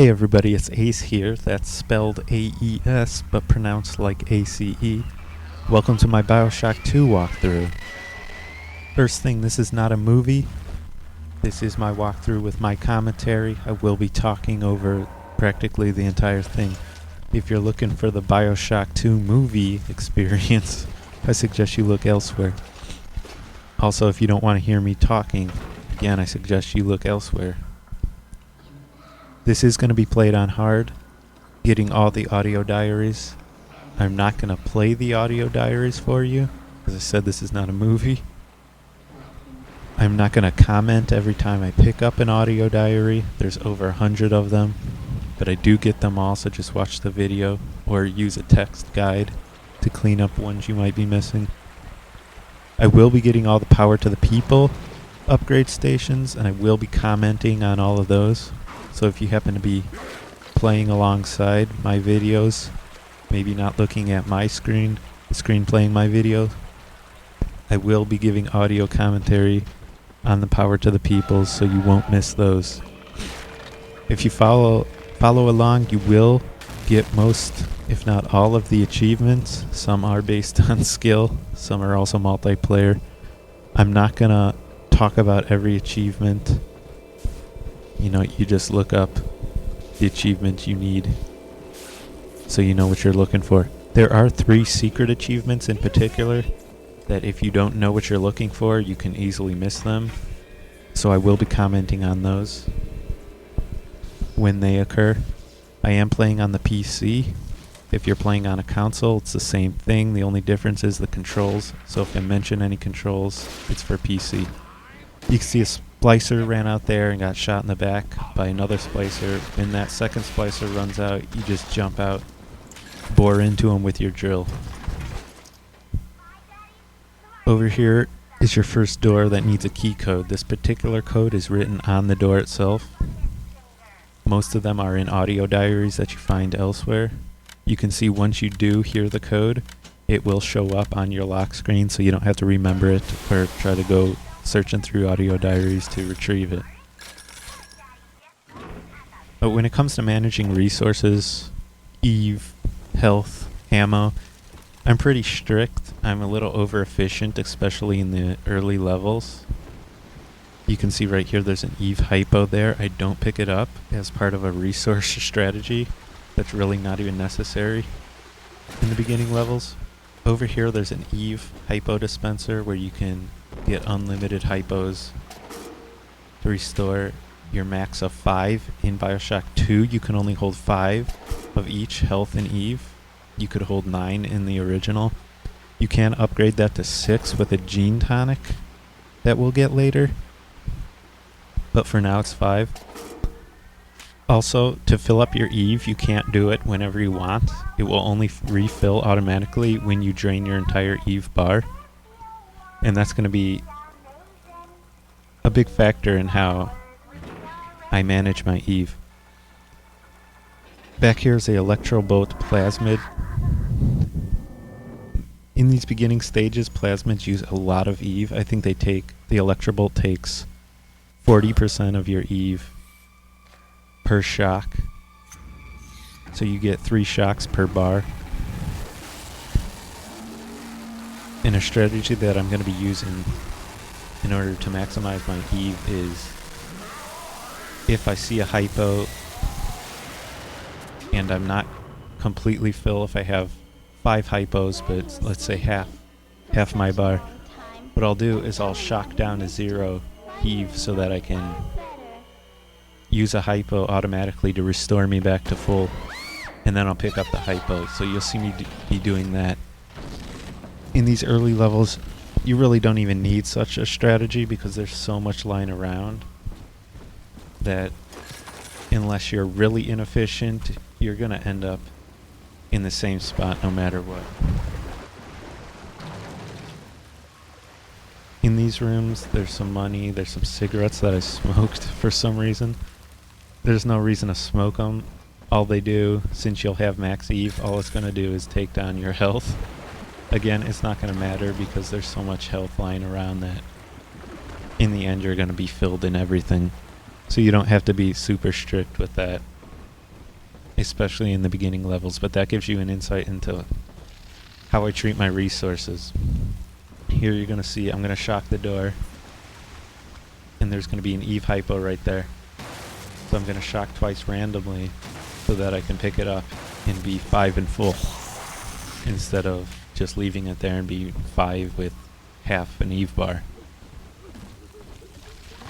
Hey everybody, it's Ace here. That's spelled A-E-S, but pronounced like A-C-E. Welcome to my Bioshock 2 walkthrough. First thing, this is not a movie. This is my walkthrough with my commentary. I will be talking over practically the entire thing. If you're looking for the Bioshock 2 movie experience, I suggest you look elsewhere. Also, if you don't want to hear me talking, again, I suggest you look elsewhere. This is going to be played on hard, getting all the audio diaries. I'm not going to play the audio diaries for you. As I said, this is not a movie. I'm not going to comment every time I pick up an audio diary. There's over 100 of them, but I do get them all, so just watch the video or use a text guide to clean up ones you might be missing. I will be getting all the power to the people upgrade stations, and I will be commenting on all of those. So if you happen to be playing alongside my videos, maybe not looking at my screen, the screen playing my video, I will be giving audio commentary on the power to the people, so you won't miss those. If you follow along, you will get most, if not all, of the achievements. Some are based on skill, some are also multiplayer. I'm not gonna talk about every achievement. You just look up the achievement you need so you know what you're looking for. There are 3 secret achievements in particular that if you don't know what you're looking for, you can easily miss them. So I will be commenting on those when they occur. I am playing on the PC. If you're playing on a console, it's the same thing. The only difference is the controls. So if I mention any controls, it's for PC. You can see a splicer ran out there and got shot in the back by another splicer. When that second splicer runs out, you just jump out, bore into him with your drill. Over here is your first door that needs a key code. This particular code is written on the door itself. Most of them are in audio diaries that you find elsewhere. You can see once you do hear the code, it will show up on your lock screen, so you don't have to remember it or try to go searching through audio diaries to retrieve it. But when it comes to managing resources, Eve, health, ammo, I'm pretty strict. I'm a little over efficient, especially in the early levels. You can see right here there's an Eve hypo there. I don't pick it up as part of a resource strategy that's really not even necessary in the beginning levels. Over here there's an Eve hypo dispenser where you can get unlimited hypos to restore your max of 5. In Bioshock 2 you can only hold 5 of each, health and Eve. You could hold 9 in the original. You can upgrade that to 6 with a gene tonic that we'll get later, but for now it's 5. Also, to fill up your Eve, you can't do it whenever you want. It will only refill automatically when you drain your entire Eve bar. And that's going to be a big factor in how I manage my Eve. Back here is the Electrobolt Plasmid. In these beginning stages, plasmids use a lot of Eve. I think the Electrobolt takes 40% of your Eve per shock. So you get 3 shocks per bar. And a strategy that I'm going to be using in order to maximize my Eve is, if I see a hypo and I'm not completely full, if I have 5 hypos but let's say half my bar, what I'll do is I'll shock down to 0 Eve so that I can use a hypo automatically to restore me back to full, and then I'll pick up the hypo. So you'll see me be doing that. In these early levels, you really don't even need such a strategy because there's so much lying around that unless you're really inefficient, you're going to end up in the same spot no matter what. In these rooms, there's some money, there's some cigarettes that I smoked for some reason. There's no reason to smoke them. All they do, since you'll have max Eve, all it's going to do is take down your health. Again, it's not going to matter because there's so much health lying around that in the end you're going to be filled in everything. So you don't have to be super strict with that. especially in the beginning levels, but that gives you an insight into how I treat my resources. Here you're going to see I'm going to shock the door, and there's going to be an Eve hypo right there. So I'm going to shock twice randomly so that I can pick it up and be 5 and full, instead of just leaving it there and be 5 with half an Eve bar.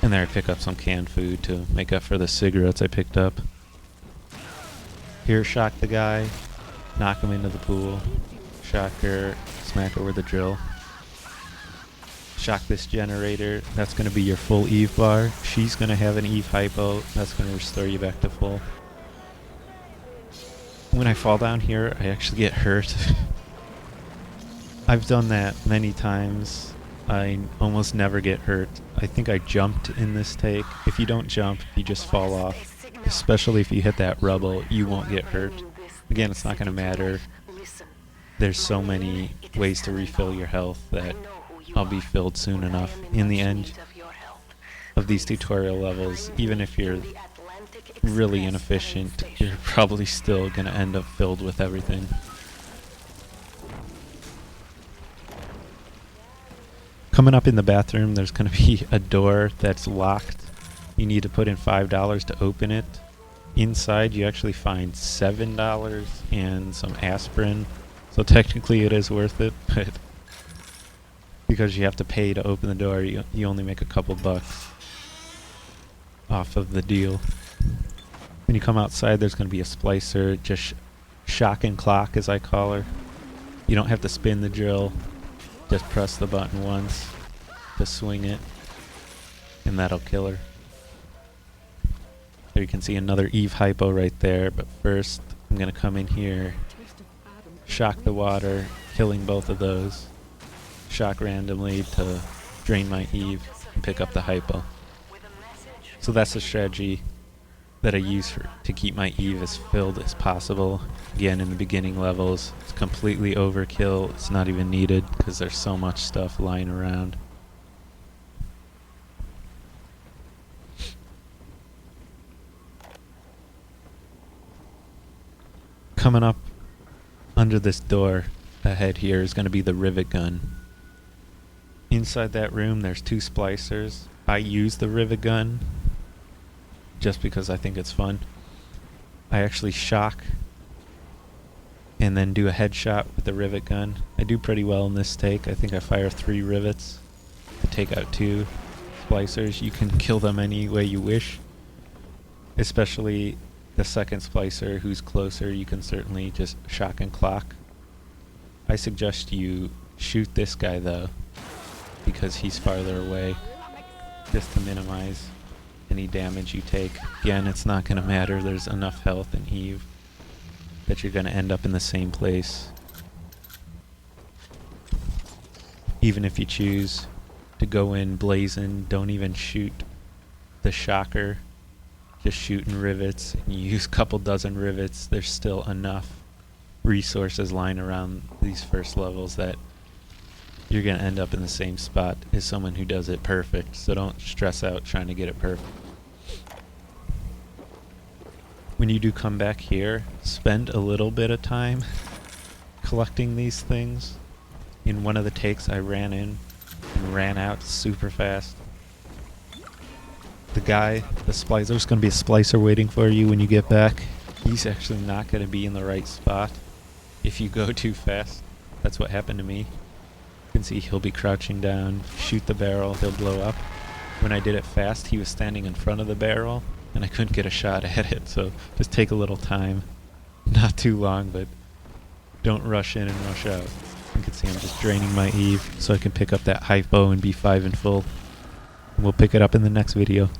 And there I pick up some canned food to make up for the cigarettes I picked up. Here, shock the guy, knock him into the pool, shock her, smack her with a drill. Shock this generator, that's going to be your full Eve bar. She's going to have an Eve hypo, that's going to restore you back to full. When I fall down here, I actually get hurt. I've done that many times. I almost never get hurt. I think I jumped in this take. If you don't jump, you just fall off. Especially if you hit that rubble, you won't get hurt. Again, it's not going to matter. There's so many ways to refill your health that I'll be filled soon enough. In the end of these tutorial levels, even if you're really inefficient, you're probably still going to end up filled with everything. Coming up in the bathroom, there's going to be a door that's locked. You need to put in $5 to open it. Inside, you actually find $7 and some aspirin. So technically it is worth it, but because you have to pay to open the door, you only make a couple bucks off of the deal. When you come outside, there's going to be a splicer, just shock and clock as I call her. You don't have to spin the drill. Just press the button once to swing it, and that'll kill her. There you can see another Eve hypo right there, but first I'm going to come in here, shock the water, killing both of those, shock randomly to drain my Eve, and pick up the hypo. So that's the strategy that I use to keep my Eve as filled as possible. Again, in the beginning levels, it's completely overkill. It's not even needed because there's so much stuff lying around. Coming up under this door ahead here is going to be the rivet gun. Inside that room, there's 2 splicers. I use the rivet gun just because I think it's fun. I actually shock and then do a headshot with the rivet gun. I do pretty well in this take. I think I fire 3 rivets to take out 2 splicers. You can kill them any way you wish, especially the second splicer who's closer. You can certainly just shock and clock. I suggest you shoot this guy though, because he's farther away, just to minimize any damage you take. Again, it's not going to matter. There's enough health in Eve that you're going to end up in the same place. Even if you choose to go in blazing, don't even shoot the shocker. Just shooting rivets, and you use a couple dozen rivets. There's still enough resources lying around these first levels that you're going to end up in the same spot as someone who does it perfect. So don't stress out trying to get it perfect. When you do come back here, spend a little bit of time collecting these things. In one of the takes, I ran in and ran out super fast. The guy, the splicer, there's going to be a splicer waiting for you when you get back. He's actually not going to be in the right spot if you go too fast. That's what happened to me. You can see he'll be crouching down, shoot the barrel, he'll blow up. When I did it fast, he was standing in front of the barrel, and I couldn't get a shot at it, so just take a little time. Not too long, but don't rush in and rush out. You can see I'm just draining my Eve so I can pick up that hypo and be 5 and full. And we'll pick it up in the next video.